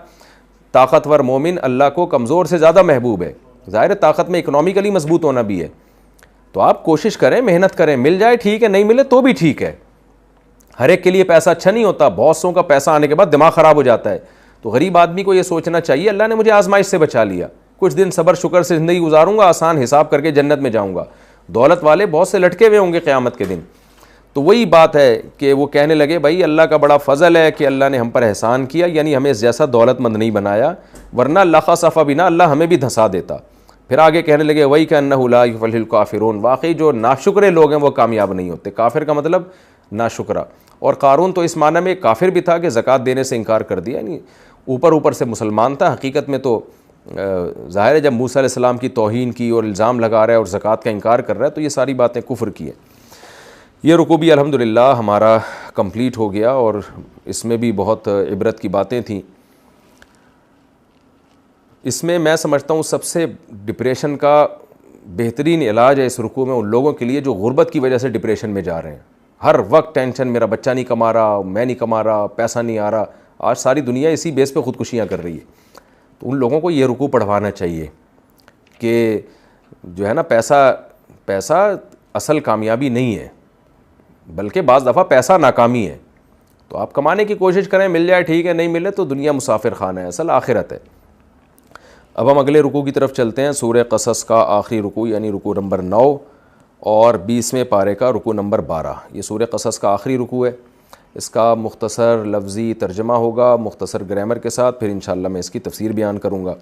طاقتور مومن اللہ کو کمزور سے زیادہ محبوب ہے۔ ظاہر طاقت میں اکنومیکلی مضبوط ہونا بھی ہے، تو آپ کوشش کریں، محنت کریں، مل جائے ٹھیک ہے، نہیں ملے تو بھی ٹھیک ہے۔ ہر ایک کے لیے پیسہ اچھا نہیں ہوتا، بہت سوں کا پیسہ آنے کے بعد دماغ خراب ہو جاتا ہے۔ تو غریب آدمی کو یہ سوچنا چاہیے اللہ نے مجھے آزمائش سے بچا لیا، کچھ دن صبر شکر سے زندگی گزاروں گا، آسان حساب کر کے جنت میں جاؤں گا۔ دولت والے بہت سے لٹکے ہوئے ہوں گے قیامت کے دن۔ تو وہی بات ہے کہ وہ کہنے لگے بھائی اللہ کا بڑا فضل ہے کہ اللہ نے ہم پر احسان کیا، یعنی ہمیں اس جیسا دولت مند نہیں بنایا، ورنہ لخسف بنا، اللہ ہمیں بھی دھنسا دیتا۔ پھر آگے کہنے لگے وہی کہ انہ لا یفلح الکافرون، واقعی جو ناشکرے لوگ ہیں وہ کامیاب نہیں ہوتے۔ کافر کا مطلب ناشکرا، اور قارون تو اس معنی میں کافر بھی تھا کہ زکوٰۃ دینے سے انکار کر دیا، یعنی اوپر سے مسلمان تھا، حقیقت میں تو ظاہر ہے جب موسیٰ علیہ السلام کی توہین کی اور الزام لگا رہا ہے اور زکوٰۃ کا انکار کر رہا ہے تو یہ ساری باتیں کفر کی ہیں۔ یہ رکوع بھی الحمدللہ ہمارا کمپلیٹ ہو گیا، اور اس میں بھی بہت عبرت کی باتیں تھیں۔ اس میں سمجھتا ہوں سب سے ڈپریشن کا بہترین علاج ہے اس رکوع میں ان لوگوں کے لیے جو غربت کی وجہ سے ڈپریشن میں جا رہے ہیں، ہر وقت ٹینشن، میرا بچہ نہیں کما رہا، میں نہیں کما رہا، پیسہ نہیں آ رہا۔ آج ساری دنیا اسی بیس پہ خودکشیاں کر رہی ہے، تو ان لوگوں کو یہ رکوع پڑھوانا چاہیے کہ جو ہے نا پیسہ اصل کامیابی نہیں ہے، بلکہ بعض دفعہ پیسہ ناکامی ہے۔ تو آپ کمانے کی کوشش کریں، مل جائے ٹھیک ہے، نہیں ملے تو دنیا مسافر خانہ ہے، اصل آخرت ہے۔ اب ہم اگلے رکوع کی طرف چلتے ہیں، سورہ قصص کا آخری رکوع یعنی رکوع نمبر 9 اور 20ویں پارے کا رکوع نمبر 12۔ یہ سورہ قصص کا آخری رکوع ہے، اس کا مختصر لفظی ترجمہ ہوگا مختصر گرامر کے ساتھ، پھر انشاءاللہ میں اس کی تفسیر بیان کروں گا۔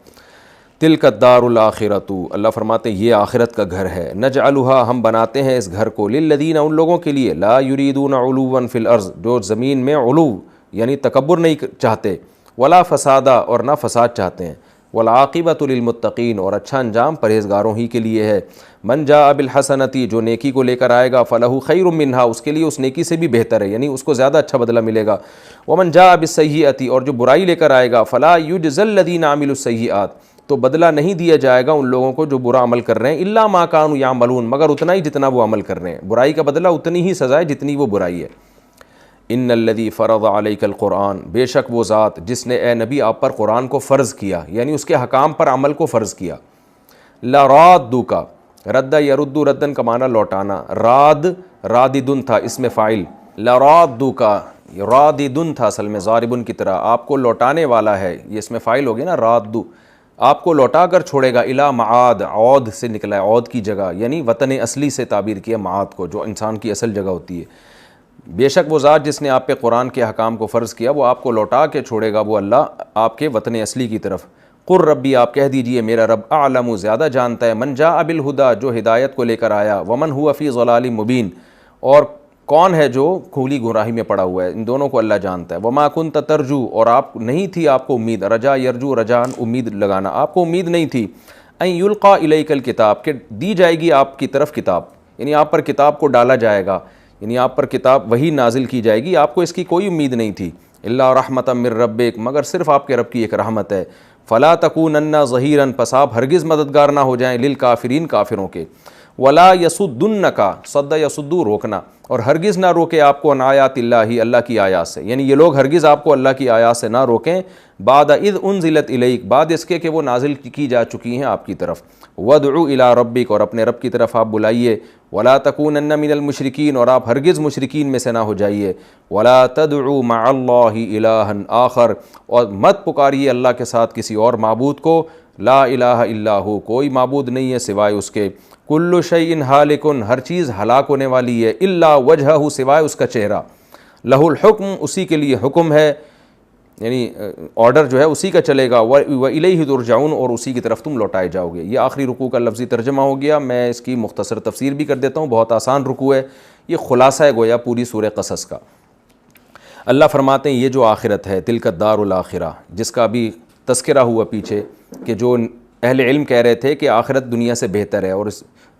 تلک الدار الاخرۃ، اللہ فرماتے ہیں یہ آخرت کا گھر ہے، نجعلھا، ہم بناتے ہیں اس گھر کو، للذین، ان لوگوں کے لیے، لا یریدون علوا فی الارض، جو زمین میں علو یعنی تکبر نہیں چاہتے، ولا فسادا، اور نہ فساد چاہتے ہیں، والعاقبۃ للمتقین، اور اچھا انجام پرہیزگاروں ہی کے لیے ہے۔ من جاء بالحسنۃ، جو نیکی کو لے کر آئے گا، فلہ خیر منہا، اس کے لیے اس نیکی سے بھی بہتر ہے، یعنی اس کو زیادہ اچھا بدلہ ملے گا۔ ومن جاء بالسیئۃ، اور جو برائی لے کر آئے گا، فلا یجزی الذین عملوا السیئات، تو بدلہ نہیں دیا جائے گا ان لوگوں کو جو برا عمل کر رہے ہیں، الا ما کانوا یعملون، مگر اتنا ہی جتنا وہ عمل کر رہے ہیں، برائی کا بدلہ اتنی ہی سزا ہے جتنی وہ برائی ہے۔ ان الذی فرض علیک القرآن، بے شک وہ ذات جس نے اے نبی آپ پر قرآن کو فرض کیا، یعنی اس کے حکام پر عمل کو فرض کیا۔ لرادک، رد یرد ردن کا معنی لوٹانا، راددن تھا اس میں فاعل، لرادک راددن تھا اصل میں ضاربن کی طرح، آپ کو لوٹانے والا ہے، یہ اس میں فاعل ہو گیا نا رادو، آپ کو لوٹا کر چھوڑے گا، الی معاد، عود سے نکلا ہے، عود کی جگہ، یعنی وطن اصلی سے تعبیر کیا معاد کو، جو انسان کی اصل جگہ ہوتی ہے۔ بے شک وہ ذات جس نے آپ پہ قرآن کے احکام کو فرض کیا وہ آپ کو لوٹا کے چھوڑے گا، وہ اللہ آپ کے وطن اصلی کی طرف۔ قل ربی، آپ کہہ دیجئے میرا رب اعلم، زیادہ جانتا ہے، من جاء بالہدیٰ، جو ہدایت کو لے کر آیا، ومن هو فی ضلال مبین، اور کون ہے جو کھلی گمراہی میں پڑا ہوا ہے، ان دونوں کو اللہ جانتا ہے۔ وما کنت ترجو، اور آپ نہیں تھی آپ کو امید، رجا یرجو رجان، امید لگانا، آپ کو امید نہیں تھی، ان یلقا الیک الکتاب، کہ دی جائے گی آپ کی طرف کتاب، یعنی آپ پر کتاب کو ڈالا جائے گا، یعنی آپ پر کتاب وہی نازل کی جائے گی، آپ کو اس کی کوئی امید نہیں تھی۔ الا رحمۃ من ربک، مگر صرف آپ کے رب کی ایک رحمت ہے۔ فلا تکونن ظہیرا، پس آپ ہرگز مددگار نہ ہو جائیں، للکافرین، کافروں کے۔ ولا یصدنک، صد یصدو، روکنا، اور ہرگز نہ روکے آپ کو، عن آیات اللہ، اللہ کی آیات سے، یعنی یہ لوگ ہرگز آپ کو اللہ کی آیات سے نہ روکیں، بعد اذ انزلت الیک، بعد اس کے کہ وہ نازل کی جا چکی ہیں آپ کی طرف۔ وادع الی ربک، اور اپنے رب کی طرف آپ بلائیے۔ ولا تکونن من المشرکین، اور آپ ہرگز مشرکین میں سے نہ ہو جائیے۔ ولا تدعوا مع اللہ الہا آخر، اور مت پکاریے اللہ کے ساتھ کسی اور معبود کو، لا الہ الا ہو، کوئی معبود نہیں ہے سوائے اس کے۔ کل شیء ہالک، ہر چیز ہلاک ہونے والی ہے، الا وجہہ، سوائے اس کا چہرہ، لہ الحکم، اسی کے لیے حکم ہے، یعنی آرڈر جو ہے اسی کا چلے گا، وَإِلَيْهِ تُرْجَعُونَ، اور اسی کی طرف تم لوٹائے جاؤ گے۔ یہ آخری رکوع کا لفظی ترجمہ ہو گیا، میں اس کی مختصر تفسیر بھی کر دیتا ہوں، بہت آسان رکوع ہے، یہ خلاصہ ہے گویا پوری سورہ قصص کا۔ اللہ فرماتے ہیں یہ جو آخرت ہے، تلک الدار الآخرہ، جس کا بھی تذکرہ ہوا پیچھے، کہ جو اہل علم کہہ رہے تھے کہ آخرت دنیا سے بہتر ہے، اور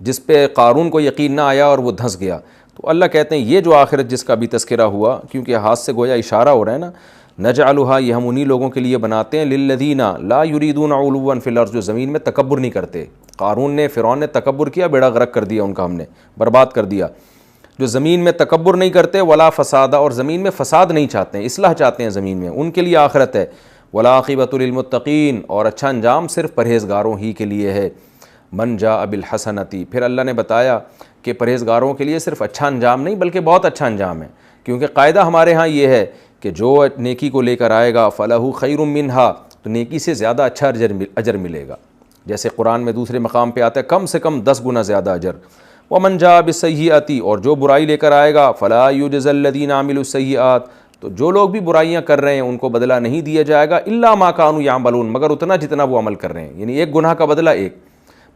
جس پہ قارون کو یقین نہ آیا اور وہ دھنس گیا، تو اللہ کہتے ہیں یہ جو آخرت جس کا بھی تذکرہ ہوا، کیونکہ ہاتھ سے گویا اشارہ ہو رہا ہے نا، نجعلها، یہ ہم انہی لوگوں کے لیے بناتے ہیں، للذین لا یریدون علوا فی الارض، جو زمین میں تکبر نہیں کرتے۔ قارون نے، فرعون نے تکبر کیا، بیڑا غرق کر دیا ان کا، ہم نے برباد کر دیا۔ جو زمین میں تکبر نہیں کرتے، ولا فسادہ، اور زمین میں فساد نہیں چاہتے ہیں، اصلاح چاہتے ہیں زمین میں، ان کے لیے آخرت ہے۔ والعاقبۃ للمتقین، اور اچھا انجام صرف پرہیزگاروں ہی کے لیے ہے۔ من جاء بالحسنۃ، پھر اللہ نے بتایا کہ پرہیزگاروں کے لیے صرف اچھا انجام نہیں بلکہ بہت اچھا انجام ہے، کیونکہ قاعدہ ہمارے ہاں یہ ہے کہ جو نیکی کو لے کر آئے گا فلہ خیر منہا، تو نیکی سے زیادہ اچھا اجر ملے گا، جیسے قرآن میں دوسرے مقام پہ آتا ہے کم سے کم 10 گنا زیادہ اجر۔ ومن جاء بالسیئۃ، اور جو برائی لے کر آئے گا فلا یجزی الذین عملوا السیئات، تو جو لوگ بھی برائیاں کر رہے ہیں ان کو بدلہ نہیں دیا جائے گا، الا ما کانوا یعملون، مگر اتنا جتنا وہ عمل کر رہے ہیں، یعنی ایک گناہ کا بدلہ ایک۔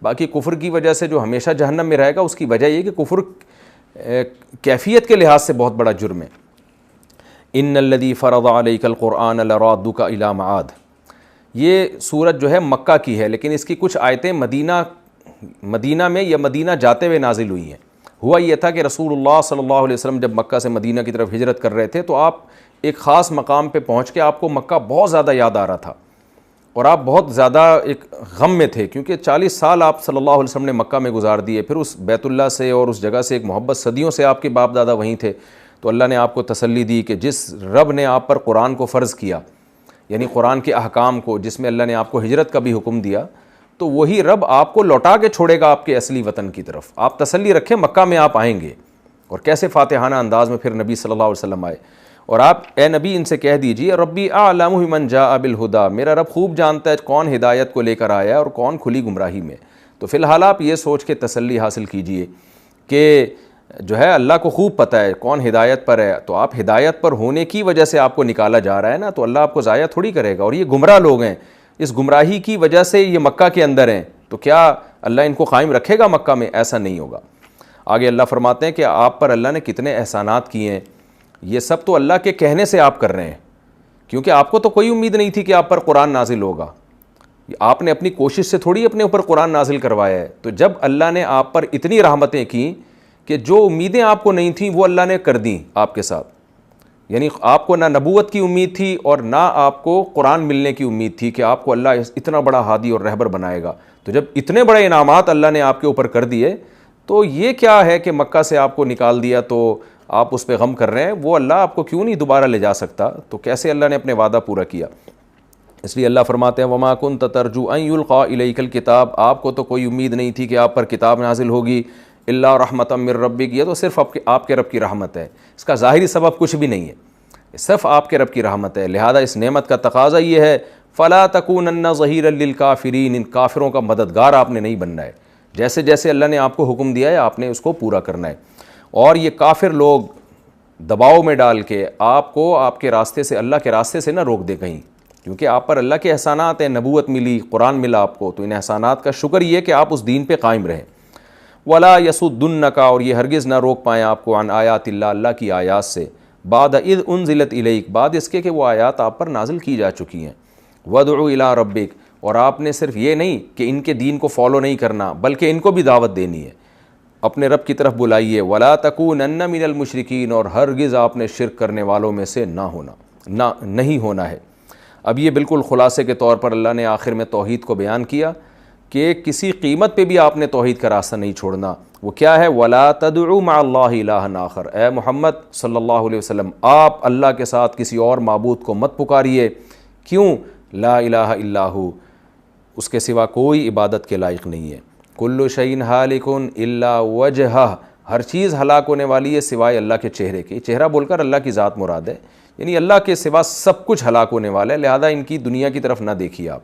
باقی کفر کی وجہ سے جو ہمیشہ جہنم میں رہے گا، اس کی وجہ یہ کہ کفر کیفیت کے لحاظ سے بہت بڑا جرم ہے۔ ان الذی فرض علیک القرآن لرادک الی معاد، یہ سورت جو ہے مکہ کی ہے، لیکن اس کی کچھ آیتیں مدینہ میں یا مدینہ جاتے ہوئے نازل ہوئی ہیں۔ ہوا یہ تھا کہ رسول اللہ صلی اللہ علیہ وسلم جب مکہ سے مدینہ کی طرف ہجرت کر رہے تھے، تو آپ ایک خاص مقام پہ پہنچ کے آپ کو مکہ بہت زیادہ یاد آ رہا تھا، اور آپ بہت زیادہ ایک غم میں تھے، کیونکہ 40 سال آپ صلی اللہ علیہ وسلم نے مکہ میں گزار دیے، پھر اس بیت اللہ سے اور اس جگہ سے ایک محبت، صدیوں سے آپ کے باپ دادا وہیں تھے، تو اللہ نے آپ کو تسلی دی کہ جس رب نے آپ پر قرآن کو فرض کیا، یعنی قرآن کے احکام کو، جس میں اللہ نے آپ کو ہجرت کا بھی حکم دیا، تو وہی رب آپ کو لوٹا کے چھوڑے گا آپ کے اصلی وطن کی طرف۔ آپ تسلی رکھیں، مکہ میں آپ آئیں گے، اور کیسے فاتحانہ انداز میں پھر نبی صلی اللہ علیہ وسلم آئے، اور آپ اے نبی ان سے کہہ دیجیے ربی اعلم من جاء بالہدیٰ، میرا رب خوب جانتا ہے کون ہدایت کو لے کر آیا ہے اور کون کھلی گمراہی میں۔ تو فی الحال آپ یہ سوچ کے تسلی حاصل کیجئے کہ جو ہے اللہ کو خوب پتہ ہے کون ہدایت پر ہے، تو آپ ہدایت پر ہونے کی وجہ سے آپ کو نکالا جا رہا ہے نا، تو اللہ آپ کو ضائع تھوڑی کرے گا، اور یہ گمراہ لوگ ہیں، اس گمراہی کی وجہ سے یہ مکہ کے اندر ہیں، تو کیا اللہ ان کو قائم رکھے گا مکہ میں؟ ایسا نہیں ہوگا۔ آگے اللہ فرماتے ہیں کہ آپ پر اللہ نے کتنے احسانات کیے ہیں، یہ سب تو اللہ کے کہنے سے آپ کر رہے ہیں، کیونکہ آپ کو تو کوئی امید نہیں تھی کہ آپ پر قرآن نازل ہوگا، آپ نے اپنی کوشش سے تھوڑی اپنے اوپر قرآن نازل کروایا ہے۔ تو جب اللہ نے آپ پر اتنی رحمتیں کیں کہ جو امیدیں آپ کو نہیں تھیں وہ اللہ نے کر دیں آپ کے ساتھ، یعنی آپ کو نہ نبوت کی امید تھی اور نہ آپ کو قرآن ملنے کی امید تھی کہ آپ کو اللہ اتنا بڑا ہادی اور رہبر بنائے گا، تو جب اتنے بڑے انعامات اللہ نے آپ کے اوپر کر دیے، تو یہ کیا ہے کہ مکہ سے آپ کو نکال دیا تو آپ اس پہ غم کر رہے ہیں؟ وہ اللہ آپ کو کیوں نہیں دوبارہ لے جا سکتا؟ تو کیسے اللہ نے اپنے وعدہ پورا کیا؟ اس لیے اللہ فرماتے ہیں وما کنت ترجو ان یلقا الیک الکتاب، آپ کو تو کوئی امید نہیں تھی کہ آپ پر کتاب نازل ہوگی، الا رحمۃ من ربک، یہ تو صرف آپ کے رب کی رحمت ہے، اس کا ظاہری سبب کچھ بھی نہیں ہے، صرف آپ کے رب کی رحمت ہے، لہذا اس نعمت کا تقاضا یہ ہے فلا تکونن ظہیرا للکافرین، ان کافروں کا مددگار آپ نے نہیں بننا ہے، جیسے جیسے اللہ نے آپ کو حکم دیا ہے آپ نے اس کو پورا کرنا ہے۔ اور یہ کافر لوگ دباؤ میں ڈال کے آپ کو آپ کے راستے سے، اللہ کے راستے سے نہ روک دے کہیں، کیونکہ آپ پر اللہ کے احسانات ہیں، نبوت ملی، قرآن ملا آپ کو، تو ان احسانات کا شکر یہ کہ آپ اس دین پہ قائم رہیں۔ ولا یصدنک، اور یہ ہرگز نہ روک پائیں آپ کو، عن آیات اللہ، اللہ کی آیات سے، بعد اذ انزلت الیک، بعد اس کے کہ وہ آیات آپ پر نازل کی جا چکی ہیں۔ وادع الی ربک، اور آپ نے صرف یہ نہیں کہ ان کے دین کو فالو نہیں کرنا، بلکہ ان کو بھی دعوت دینی ہے، اپنے رب کی طرف بلائیے۔ ولا تکونن من المشرکین، اور ہرگز آپ نے شرک کرنے والوں میں سے نہیں ہونا ہے۔ اب یہ بالکل خلاصے کے طور پر اللہ نے آخر میں توحید کو بیان کیا کہ کسی قیمت پہ بھی آپ نے توحید کا راستہ نہیں چھوڑنا۔ وہ کیا ہے؟ ولا تدعوا مع اللہ الہا آخر، اے محمد صلی اللہ علیہ وسلم، آپ اللہ کے ساتھ کسی اور معبود کو مت پکاریے۔ کیوں؟ لا الہ الا ہو، اس کے سوا کوئی عبادت کے لائق نہیں ہے۔ کل شیء ہالک الا وجہہ، ہر چیز ہلاک ہونے والی ہے سوائے اللہ کے چہرے کے۔ چہرہ بول کر اللہ کی ذات مراد ہے، یعنی اللہ کے سوا سب کچھ ہلاک ہونے والا ہے، لہذا ان کی دنیا کی طرف نہ دیکھیے آپ۔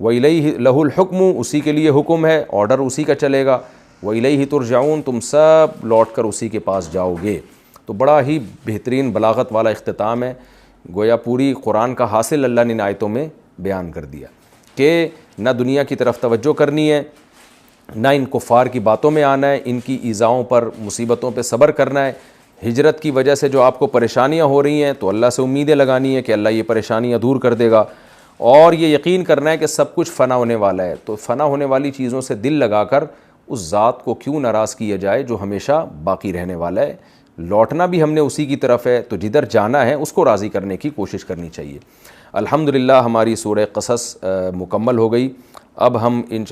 وَإِلَيْهِ لَهُ الْحُكْمُ، اسی کے لیے حکم ہے، آرڈر اسی کا چلے گا۔ وَإِلَيْهِ تُرْجَعُونَ، تم سب لوٹ کر اسی کے پاس جاؤ گے۔ تو بڑا ہی بہترین بلاغت والا اختتام ہے، گویا پوری قرآن کا حاصل اللہ نے ان آیتوں میں بیان کر دیا کہ نہ دنیا کی طرف توجہ کرنی ہے، نہ ان کفار کی باتوں میں آنا ہے، ان کی ایذاؤں پر، مصیبتوں پہ صبر کرنا ہے۔ ہجرت کی وجہ سے جو آپ کو پریشانیاں ہو رہی ہیں تو اللہ سے امیدیں لگانی ہے کہ اللہ یہ پریشانیاں دور کر دے گا، اور یہ یقین کرنا ہے کہ سب کچھ فنا ہونے والا ہے۔ تو فنا ہونے والی چیزوں سے دل لگا کر اس ذات کو کیوں ناراض کیا جائے جو ہمیشہ باقی رہنے والا ہے۔ لوٹنا بھی ہم نے اسی کی طرف ہے، تو جدھر جانا ہے اس کو راضی کرنے کی کوشش کرنی چاہیے۔ الحمدللہ ہماری سورہ قصص مکمل ہو گئی۔ اب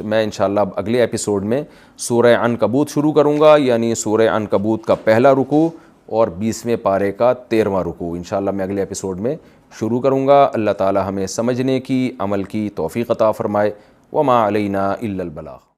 میں انشاءاللہ اگلے ایپیسوڈ میں سورہ عنکبوت شروع کروں گا، یعنی سورہ عنکبوت کا پہلا رکوع اور 20ویں پارے کا 13واں رکوع انشاءاللہ میں اگلے ایپیسوڈ میں شروع کروں گا۔ اللہ تعالی ہمیں سمجھنے کی، عمل کی توفیق عطا فرمائے۔ وما علینا الا البلاغ۔